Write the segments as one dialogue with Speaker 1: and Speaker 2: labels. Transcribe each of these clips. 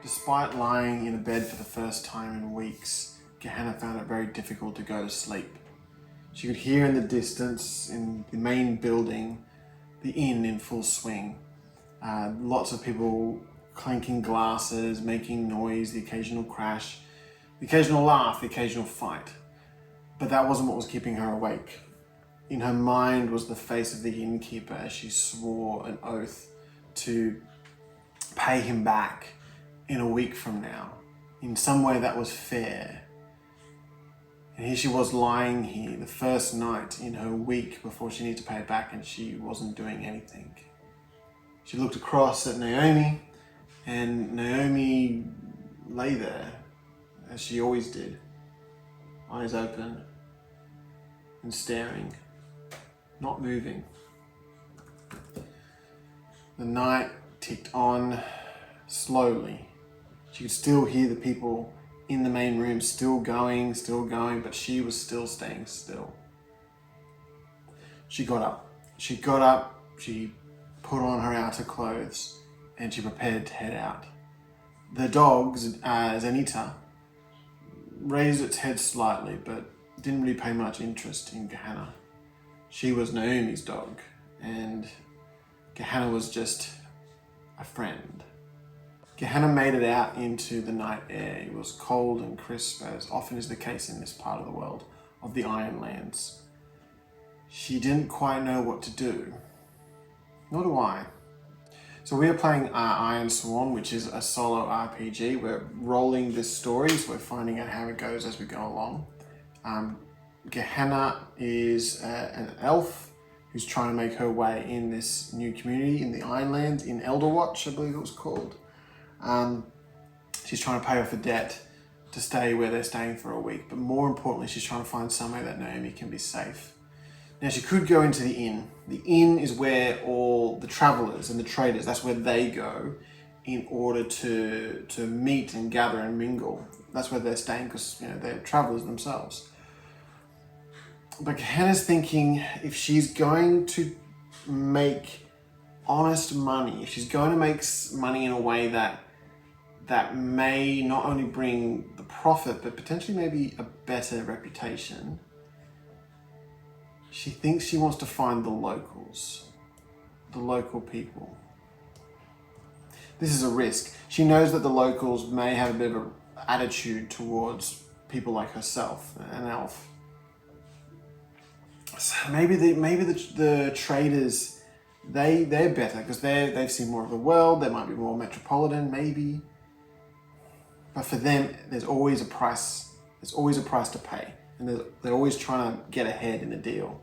Speaker 1: Despite lying in a bed for the first time in weeks, Gehenna found it very difficult to go to sleep. She could hear in the distance, in the main building, the inn in full swing. Lots of people clanking glasses, making noise, the occasional crash, the occasional laugh, the occasional fight. But that wasn't what was keeping her awake. In her mind was the face of the innkeeper as she swore an oath to pay him back in a week from now, in some way that was fair. And here she was lying here, the first night in her week before she needed to pay it back, and she wasn't doing anything. She looked across at Naomi, and Naomi lay there, as she always did, eyes open and staring, not moving. The night ticked on slowly. She could still hear the people in the main room still going, but she was still staying still. She got up, she put on her outer clothes, and she prepared to head out. The dog, Zenita, raised its head slightly, but didn't really pay much interest in Gehenna. She was Naomi's dog, and Gehenna was just a friend. Gehenna made it out into the night air. It was cold and crisp, as often is the case in this part of the world, of the Ironlands. She didn't quite know what to do. Nor do I. So we are playing Ironsworn, which is a solo RPG. We're rolling this story, so we're finding out how it goes as we go along. Gehenna is an elf who's trying to make her way in this new community in the Ironlands, in Elderwatch, I believe it was called. She's trying to pay off a debt to stay where they're staying for a week, but more importantly, she's trying to find somewhere that Naomi can be safe. Now, she could go into the inn. The inn is where all the travelers and the traders, that's where they go in order to meet and gather and mingle. That's where they're staying because, they're travelers themselves. But Gehenna's thinking, if she's going to make honest money, if she's going to make money in a way that may not only bring the profit, but potentially maybe a better reputation, she thinks she wants to find the locals, the local people. This is a risk. She knows that the locals may have a bit of an attitude towards people like herself, an elf. So maybe the traders, they're better because they've seen more of the world. They might be more metropolitan, maybe. But for them, there's always a price. There's always a price to pay, and they're always trying to get ahead in a deal.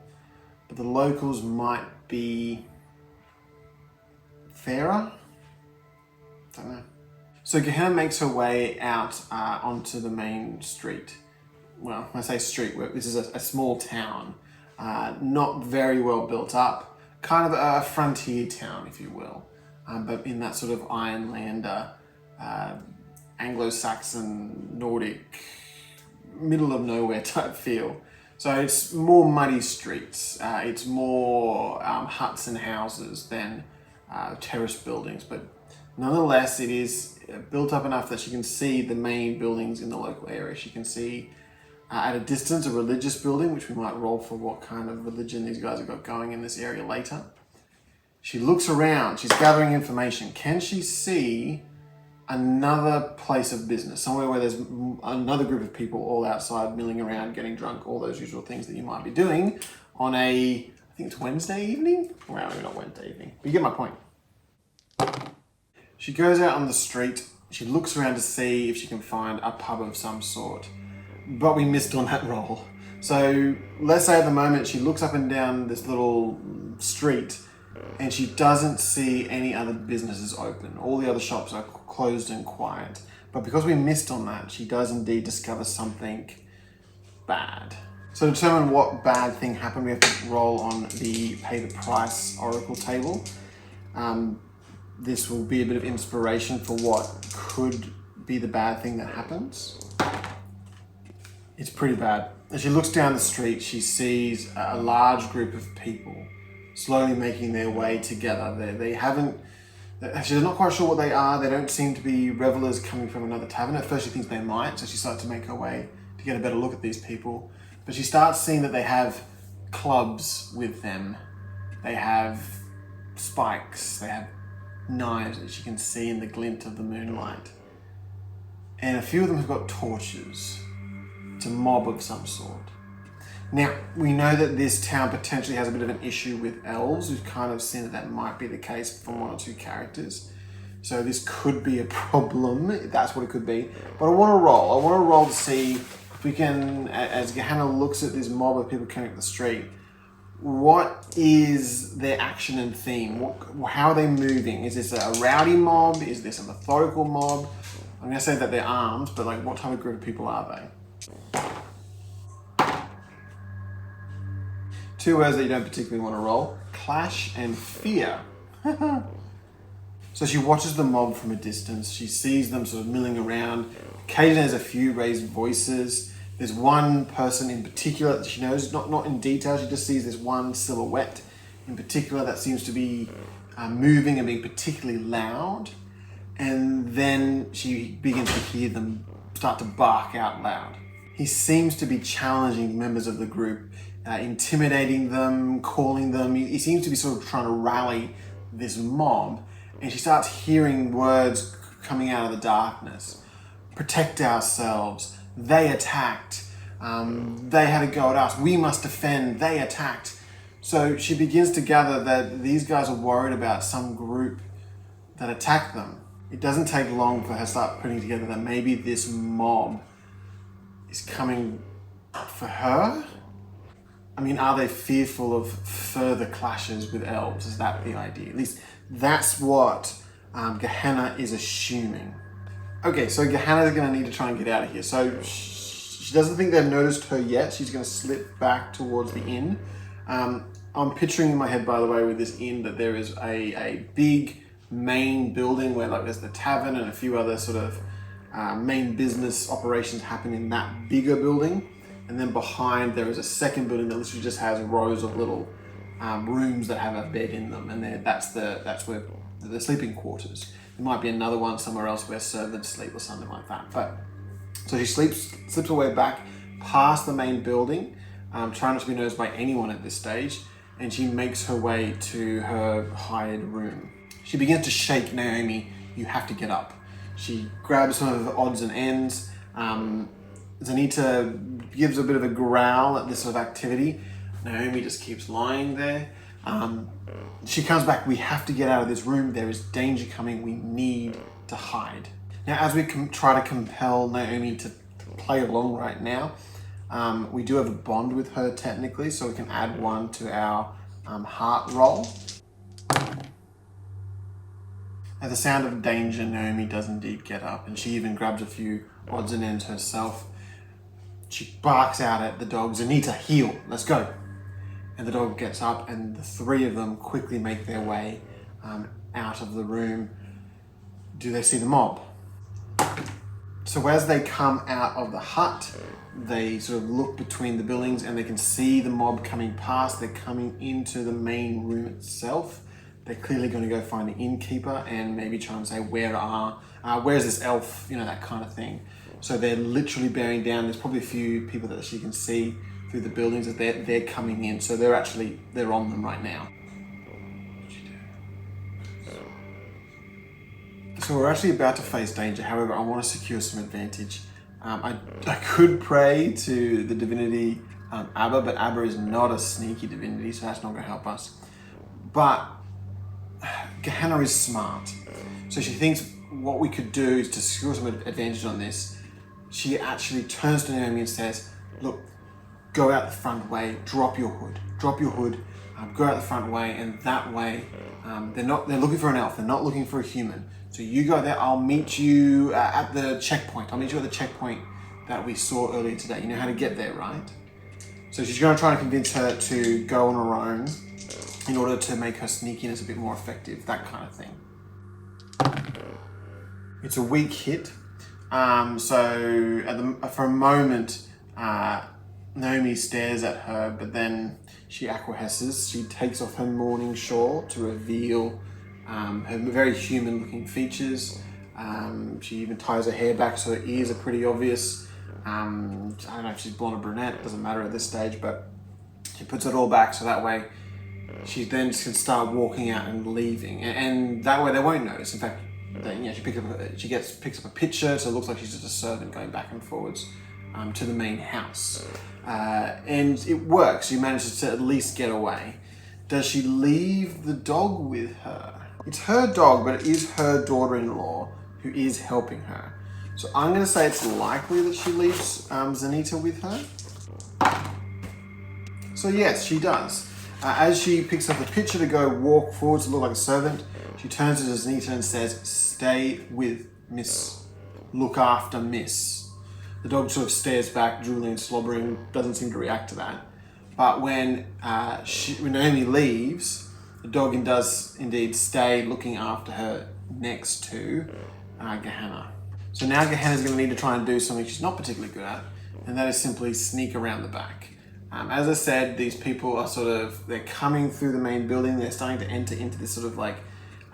Speaker 1: But the locals might be fairer. Don't know. So Gehenna makes her way out onto the main street. Well, when I say street, this is a small town, not very well built up, kind of a frontier town, if you will, but in that sort of Ironlander, Anglo-Saxon, Nordic, middle of nowhere type feel. So it's more muddy streets, it's more huts and houses than terraced buildings, but nonetheless it is built up enough that she can see the main buildings in the local area. She can see at a distance a religious building, which we might roll for what kind of religion these guys have got going in this area later. She looks around, she's gathering information. Can she see another place of business, somewhere where there's another group of people all outside milling around, getting drunk, all those usual things that you might be doing on I think it's Wednesday evening? Well, maybe not Wednesday evening, but you get my point. She goes out on the street, she looks around to see if she can find a pub of some sort, but we missed on that roll. So let's say at the moment she looks up and down this little street and she doesn't see any other businesses open. All the other shops are closed and quiet. But because we missed on that, she does indeed discover something bad. So to determine what bad thing happened, we have to roll on the pay the price oracle table. This will be a bit of inspiration for what could be the bad thing that happens. It's pretty bad. As she looks down the street, she sees a large group of people slowly making their way together. They haven't She's not quite sure what they are. They don't seem to be revelers coming from another tavern. At first she thinks they might, so she starts to make her way to get a better look at these people. But she starts seeing that they have clubs with them. They have spikes. They have knives that she can see in the glint of the moonlight. And a few of them have got torches. It's a mob of some sort. Now, we know that this town potentially has a bit of an issue with elves. We've kind of seen that that might be the case from one or two characters. So this could be a problem. That's what it could be. But I want to roll. I want to roll to see if we can, as Gehenna looks at this mob of people coming up the street, what is their action and theme? How are they moving? Is this a rowdy mob? Is this a methodical mob? I'm going to say that they're armed, but like, what type of group of people are they? 2 words that you don't particularly want to roll. Clash and fear. So she watches the mob from a distance. She sees them sort of milling around. Occasionally there's a few raised voices. There's one person in particular that she knows, not in detail, she just sees this one silhouette in particular that seems to be moving and being particularly loud. And then she begins to hear them start to bark out loud. He seems to be challenging members of the group, intimidating them, calling them. He seems to be sort of trying to rally this mob. And she starts hearing words coming out of the darkness. Protect ourselves. They attacked. They had a go at us. We must defend. They attacked. So she begins to gather that these guys are worried about some group that attacked them. It doesn't take long for her to start putting together that maybe this mob is coming for her. I mean, are they fearful of further clashes with elves? Is that the idea? At least that's what Gehenna is assuming. Okay, so Gehenna is going to need to try and get out of here. So she doesn't think they've noticed her yet. She's going to slip back towards the inn. I'm picturing in my head, by the way, with this inn that there is a big main building where like there's the tavern and a few other sort of main business operations happen in that bigger building. And then behind there is a second building that literally just has rows of little rooms that have a bed in them, and that's where the sleeping quarters. There might be another one somewhere else where servants sleep or something like that. But so she slips her way back past the main building, trying not to be noticed by anyone at this stage, and she makes her way to her hired room. She begins to shake Naomi. You have to get up. She grabs some of the odds and ends. Zanita gives a bit of a growl at this sort of activity. Naomi just keeps lying there. She comes back. We have to get out of this room. There is danger coming. We need to hide. Now, as we try to compel Naomi to play along right now, we do have a bond with her technically, so we can add 1 to our heart roll. At the sound of danger, Naomi does indeed get up, and she even grabs a few odds and ends herself. She barks out at the dog, Zanita, heel, let's go. And the dog gets up, and the 3 of them quickly make their way out of the room. Do they see the mob? So as they come out of the hut, they sort of look between the buildings and they can see the mob coming past. They're coming into the main room itself. They're clearly going to go find the innkeeper and maybe try and say, where's this elf? You know, that kind of thing. So they're literally bearing down. There's probably a few people that she can see through the buildings that they're coming in. So they're on them right now. So we're actually about to face danger. However, I want to secure some advantage. I could pray to the divinity Abba, but Abba is not a sneaky divinity, so that's not going to help us. But Gehenna is smart. So she thinks what we could do is to secure some advantage on this. She actually turns to Naomi and says, look, go out the front way, drop your hood, go out the front way, and that way, they're looking for an elf, they're not looking for a human. So you go there, I'll meet you at the checkpoint. I'll meet you at the checkpoint that we saw earlier today. You know how to get there, right? So she's going to try and convince her to go on her own in order to make her sneakiness a bit more effective, that kind of thing. It's a weak hit. For a moment, Naomi stares at her, but then she acquiesces. She takes off her mourning shawl to reveal her very human-looking features. She even ties her hair back so her ears are pretty obvious. I don't know if she's blonde or brunette, doesn't matter at this stage, but she puts it all back so that way she then just can start walking out and leaving, and that way they won't notice. In fact, she picks up a picture, so it looks like she's just a servant going back and forwards to the main house, and it works. She manages to at least get away. Does she leave the dog with her? It's her dog, but it is her daughter-in-law who is helping her. So I'm going to say it's likely that she leaves Zanita with her. So yes, she does. As she picks up the picture to go walk forwards to look like a servant, she turns to Zanita and says, "Stay with Miss. Look after Miss." The dog sort of stares back, drooling and slobbering, doesn't seem to react to that. But when Naomi leaves, the dog does indeed stay looking after her next to Gehenna. So now Gehenna's going to need to try and do something she's not particularly good at, and that is simply sneak around the back. As I said, these people are they're coming through the main building. They're starting to enter into this sort of like,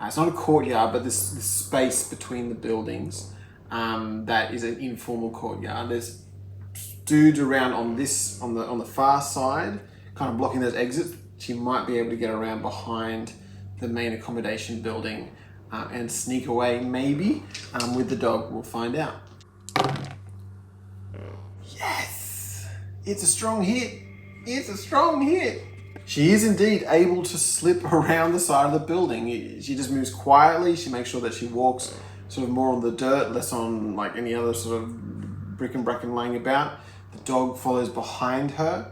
Speaker 1: it's not a courtyard, but this space between the buildings that is an informal courtyard. There's dudes around on the far side, kind of blocking those exits. She might be able to get around behind the main accommodation building and sneak away, maybe, with the dog. We'll find out. Yes! It's a strong hit. It's a strong hit. She is indeed able to slip around the side of the building. She just moves quietly. She makes sure that she walks sort of more on the dirt, less on like any other sort of brick and bracken laying about. The dog follows behind her,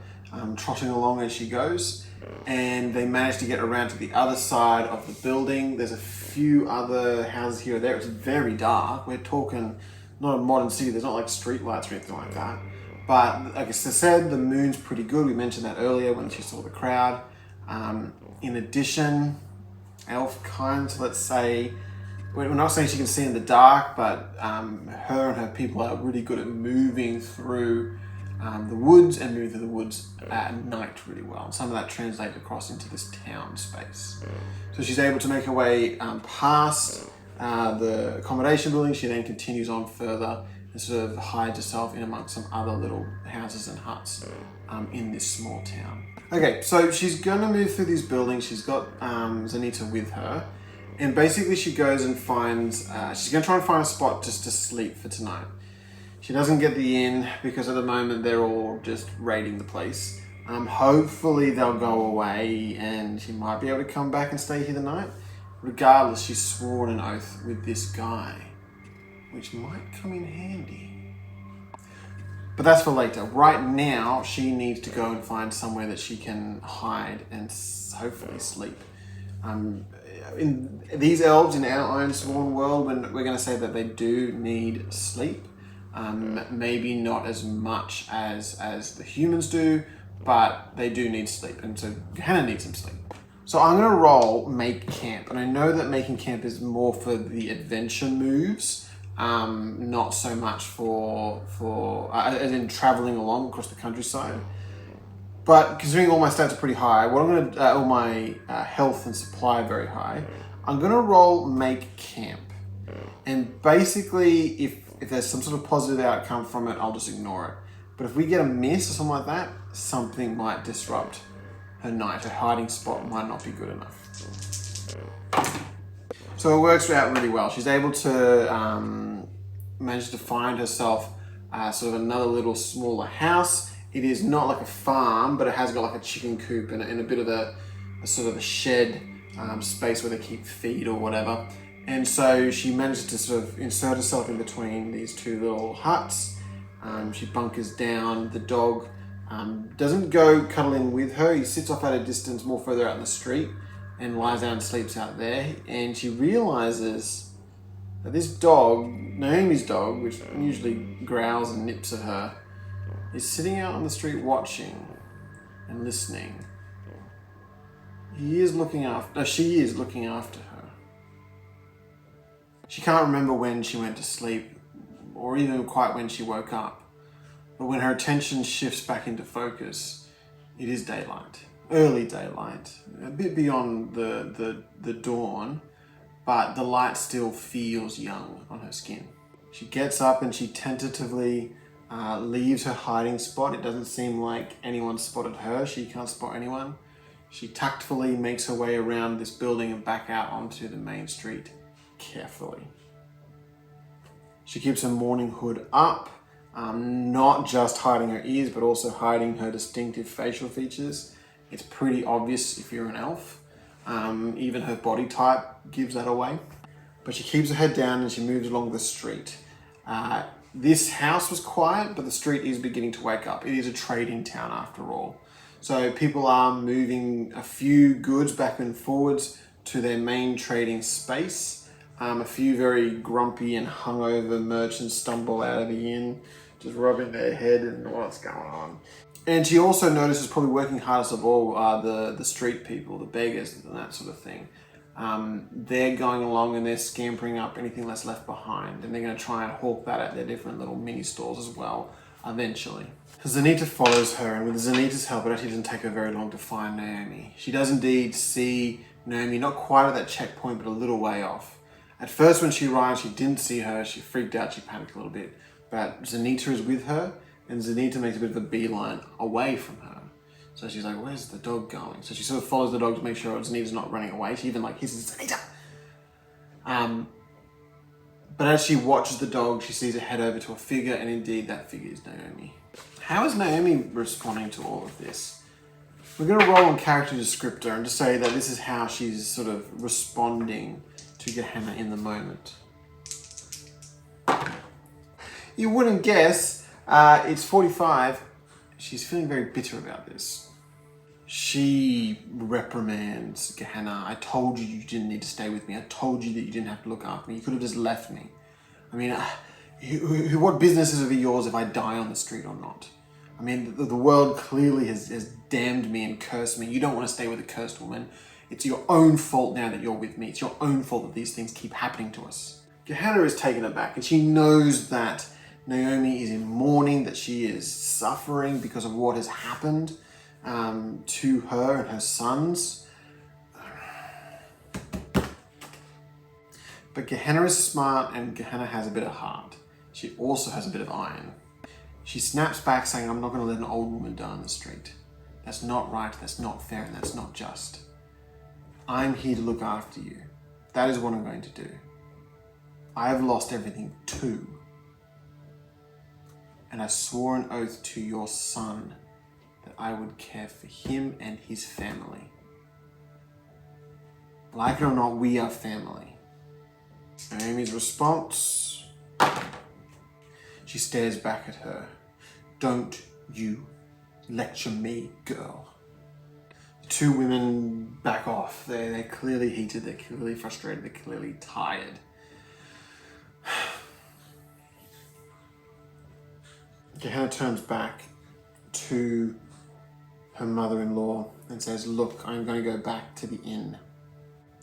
Speaker 1: trotting along as she goes, and they manage to get around to the other side of the building. There's a few other houses here or there. It's very dark. We're talking not a modern city. There's not like street lights or anything like that. But like I said, the moon's pretty good. We mentioned that earlier when she saw the crowd. In addition, elf kinds, let's say, we're not saying she can see in the dark, but her and her people are really good at moving through the woods and moving through the woods at night really well. And some of that translates across into this town space. So she's able to make her way past the accommodation building. She then continues on further and sort of hides herself in amongst some other little houses and huts in this small town. Okay, so she's gonna move through these buildings. She's got Zanita with her, and basically she goes and finds, she's gonna try and find a spot just to sleep for tonight. She doesn't get the inn because at the moment they're all just raiding the place. Hopefully they'll go away and she might be able to come back and stay here the night. Regardless, she's sworn an oath with this guy, which might come in handy. But that's for later. Right now, she needs to go and find somewhere that she can hide and hopefully sleep. In these elves in our Ironsworn world, when we're going to say that they do need sleep. Maybe not as much as the humans do, but they do need sleep, and so Gehenna needs some sleep. So I'm going to roll Make Camp, and I know that making camp is more for the adventure moves, not so much for as in traveling along across the countryside. But considering all my stats are pretty high, what I'm going to all my health and supply are very high, I'm going to roll Make Camp, and basically if there's some sort of positive outcome from it, I'll just ignore it. But if we get a miss or something like that, something might disrupt her night. Her hiding spot might not be good enough. So it works out really well. She's able to manage to find herself sort of another little smaller house. It is not like a farm, but it has got like a chicken coop and a bit of a sort of a shed space where they keep feed or whatever. And so she manages to sort of insert herself in between these two little huts. She bunkers down. The dog doesn't go cuddling with her. He sits off at a distance more further out in the street and lies down and sleeps out there. And she realizes that this dog, Naomi's dog, which usually growls and nips at her, is sitting out on the street watching and listening. She is looking after her. She can't remember when she went to sleep or even quite when she woke up. But when her attention shifts back into focus, it is daylight, early daylight, a bit beyond the dawn, but the light still feels young on her skin. She gets up and she tentatively leaves her hiding spot. It doesn't seem like anyone spotted her. She can't spot anyone. She tactfully makes her way around this building and back out onto the main street carefully. She keeps her mourning hood up, not just hiding her ears, but also hiding her distinctive facial features. It's pretty obvious if you're an elf. Even her body type gives that away. But she keeps her head down and she moves along the street. This house was quiet, but the street is beginning to wake up. It is a trading town after all. So people are moving a few goods back and forwards to their main trading space. A few very grumpy and hungover merchants stumble out of the inn, just rubbing their head and what's going on. And she also notices, probably working hardest of all, are the street people, the beggars and that sort of thing. They're going along and they're scampering up anything that's left behind, and they're going to try and hawk that at their different little mini stores as well, eventually. Zanita follows her, and with Zanita's help, it actually doesn't take her very long to find Naomi. She does indeed see Naomi, not quite at that checkpoint, but a little way off. At first when she arrived, she didn't see her, she freaked out, she panicked a little bit. But Zanita is with her, and Zanita makes a bit of a beeline away from her. So she's like, where's the dog going? So she sort of follows the dog to make sure Zanita's not running away. She even hisses, Zanita! But as she watches the dog, she sees it head over to a figure, and indeed that figure is Naomi. How is Naomi responding to all of this? We're going to roll on character descriptor and just say that this is how she's sort of responding to Gehenna in the moment. You wouldn't guess, it's 45. She's feeling very bitter about this. She reprimands Gehenna. I told you didn't need to stay with me. I told you that you didn't have to look after me. You could have just left me. I mean, what business is it of yours if I die on the street or not? I mean, the world clearly has damned me and cursed me. You don't want to stay with a cursed woman. It's your own fault now that you're with me. It's your own fault that these things keep happening to us. Gehenna is taken aback, and she knows that Naomi is in mourning, that she is suffering because of what has happened to her and her sons. But Gehenna is smart, and Gehenna has a bit of heart. She also has a bit of iron. She snaps back saying, I'm not going to let an old woman die on the street. That's not right, that's not fair, and that's not just. I'm here to look after you. That is what I'm going to do. I have lost everything too. And I swore an oath to your son that I would care for him and his family. Like it or not, we are family. Naomi's response, she stares back at her. Don't you lecture me, girl. The two women back off. They're clearly heated, they're clearly frustrated, they're clearly tired. Gehenna turns back to her mother-in-law and says, look, I'm going to go back to the inn.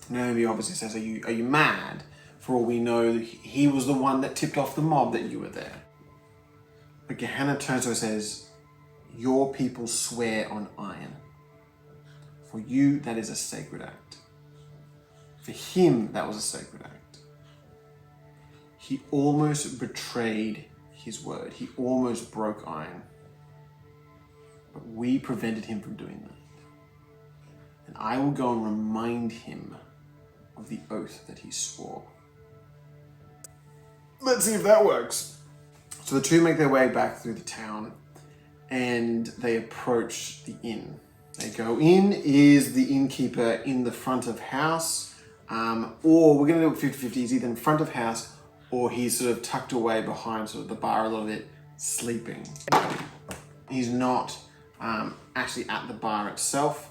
Speaker 1: Naomi obviously says, are you mad? For all we know, he was the one that tipped off the mob that you were there. But Gehenna turns to her and says, your people swear on iron. For you, that is a sacred act. For him, that was a sacred act. He almost betrayed his word. He almost broke iron. But we prevented him from doing that. And I will go and remind him of the oath that he swore. Let's see if that works. So the two make their way back through the town and they approach the inn. They go in. Is the innkeeper in the front of house? Or we're going to do it 50-50. He's either in front of house or he's sort of tucked away behind sort of the bar a little bit, sleeping. He's not actually at the bar itself.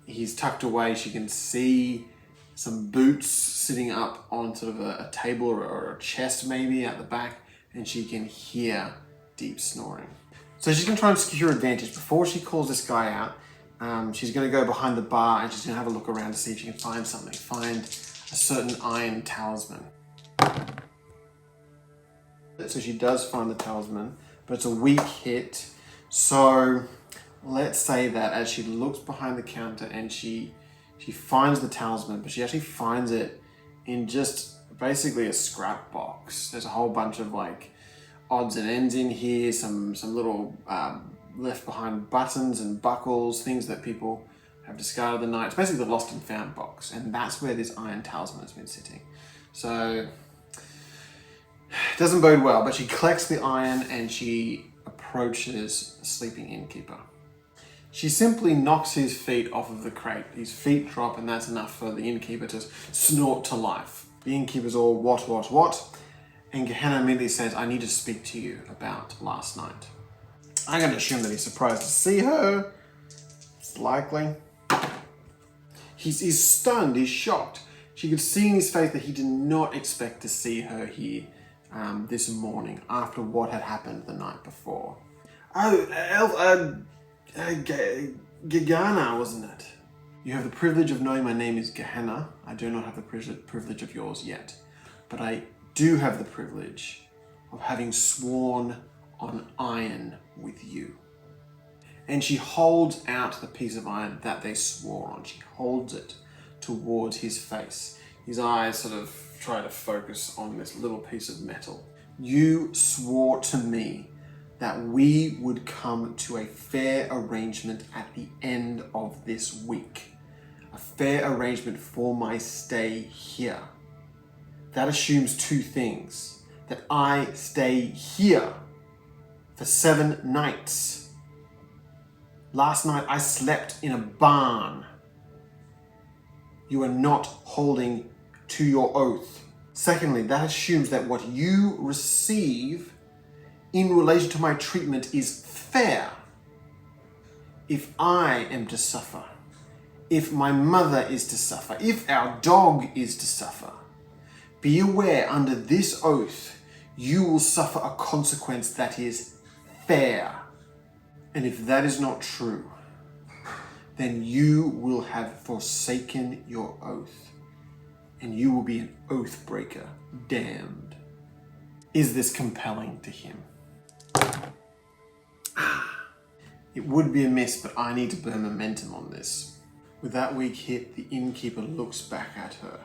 Speaker 1: He's tucked away. She can see some boots sitting up on sort of a table or a chest maybe at the back, and she can hear deep snoring. So she's going to try and secure advantage. Before she calls this guy out, she's going to go behind the bar and she's going to have a look around to see if she can find something, find a certain iron talisman. So she does find the talisman, but it's a weak hit. So let's say that as she looks behind the counter and she finds the talisman, but she actually finds it in just basically a scrap box. There's a whole bunch of like odds and ends in here, some little left behind buttons and buckles, things that people have discarded the night. It's basically the lost and found box, and that's where this iron talisman has been sitting. So it doesn't bode well, but she collects the iron and she approaches the sleeping innkeeper. She simply knocks his feet off of the crate. His feet drop, and that's enough for the innkeeper to snort to life. The innkeeper's all what? And Gehenna immediately says, I need to speak to you about last night. I'm going to assume that he's surprised to see her. It's likely. He's stunned, he's shocked. She could see in his face that he did not expect to see her here this morning after what had happened the night before. Oh, Gehenna, wasn't it? You have the privilege of knowing my name is Gehenna. I do not have the privilege of yours yet. But I do have the privilege of having sworn on iron with you. And she holds out the piece of iron that they swore on. She holds it towards his face. His eyes sort of try to focus on this little piece of metal. You swore to me that we would come to a fair arrangement at the end of this week. A fair arrangement for my stay here. That assumes two things. That I stay here for 7 nights. Last night I slept in a barn. You are not holding to your oath. Secondly, that assumes that what you receive in relation to my treatment is fair. If I am to suffer, if my mother is to suffer, if our dog is to suffer, be aware under this oath, you will suffer a consequence that is fair. And if that is not true, then you will have forsaken your oath, and you will be an oath breaker, damned. Is this compelling to him? It would be amiss, but I need to burn momentum on this. With that weak hit, the innkeeper looks back at her.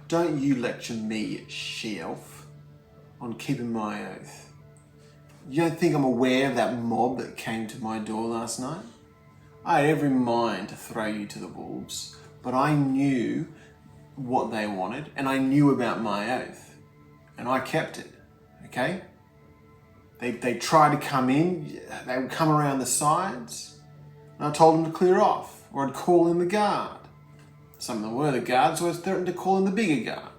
Speaker 1: Don't you lecture me, she-elf, on keeping my oath. You don't think I'm aware of that mob that came to my door last night? I had every mind to throw you to the wolves, but I knew what they wanted, and I knew about my oath, and I kept it, okay? They tried to come in, they would come around the sides, and I told them to clear off, or I'd call in the guard. Some of them were the guards, so I was threatened to call in the bigger guard.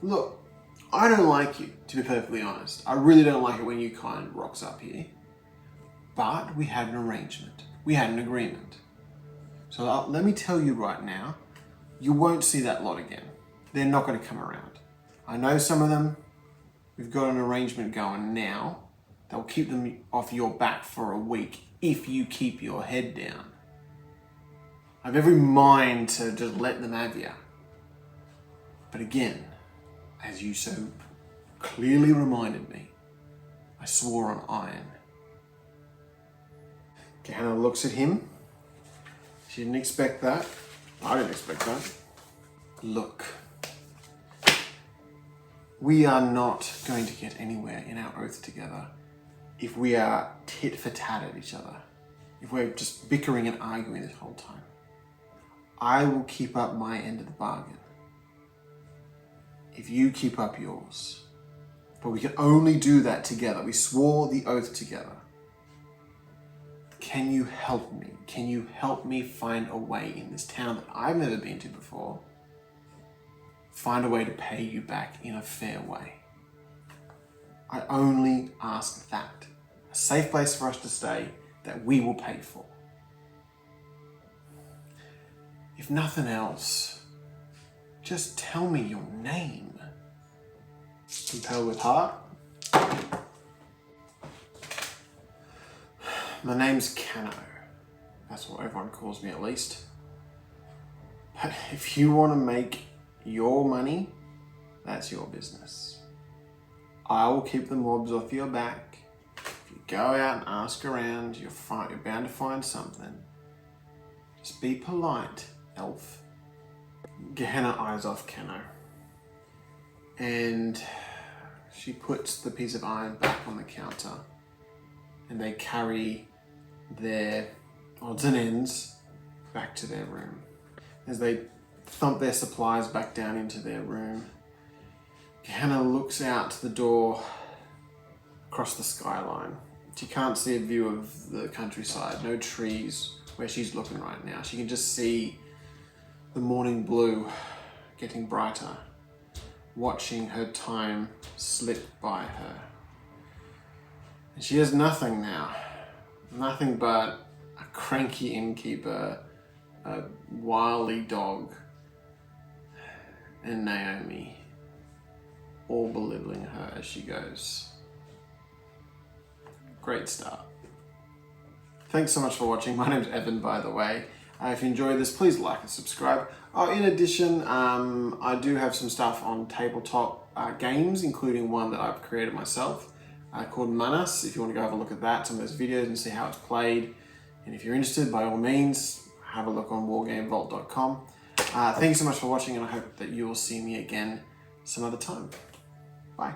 Speaker 1: Look, I don't like you, to be perfectly honest. I really don't like it when you kind rocks up here. But we had an arrangement. We had an agreement. So let me tell you right now, you won't see that lot again. They're not going to come around. I know some of them. We've got an arrangement going now. They'll keep them off your back for a week if you keep your head down. I have every mind to just let them have you. But again, as you so clearly reminded me, I swore on iron. Gehenna looks at him. She didn't expect that. I didn't expect that. Look, we are not going to get anywhere in our oath together if we are tit for tat at each other. If we're just bickering and arguing this whole time. I will keep up my end of the bargain if you keep up yours. But we can only do that together. We swore the oath together. Can you help me? Can you help me find a way in this town that I've never been to before? Find a way to pay you back in a fair way. I only ask that. A safe place for us to stay that we will pay for. If nothing else, just tell me your name. Compelled with heart. My name's Cano. That's what everyone calls me, at least. But if you want to make your money, that's your business. I will keep the mobs off your back. If you go out and ask around, you're bound to find something. Just be polite, elf. Gehenna eyes off Kenno. And she puts the piece of iron back on the counter. And they carry their odds and ends back to their room. As they thump their supplies back down into their room, Gehenna looks out the door across the skyline. She can't see a view of the countryside, no trees where she's looking right now. She can just see the morning blue getting brighter, watching her time slip by her. And she has nothing now, nothing but a cranky innkeeper, a wily dog, and Naomi, all belittling her as she goes. Great start. Thanks so much for watching. My name's Evan, by the way. If you enjoyed this, please like and subscribe. In addition, I do have some stuff on tabletop games, including one that I've created myself called Manas. If you want to go have a look at that, some of those videos, and see how it's played. And if you're interested, by all means, have a look on wargamevault.com. Thank you so much for watching, and I hope that you will see me again some other time. Bye.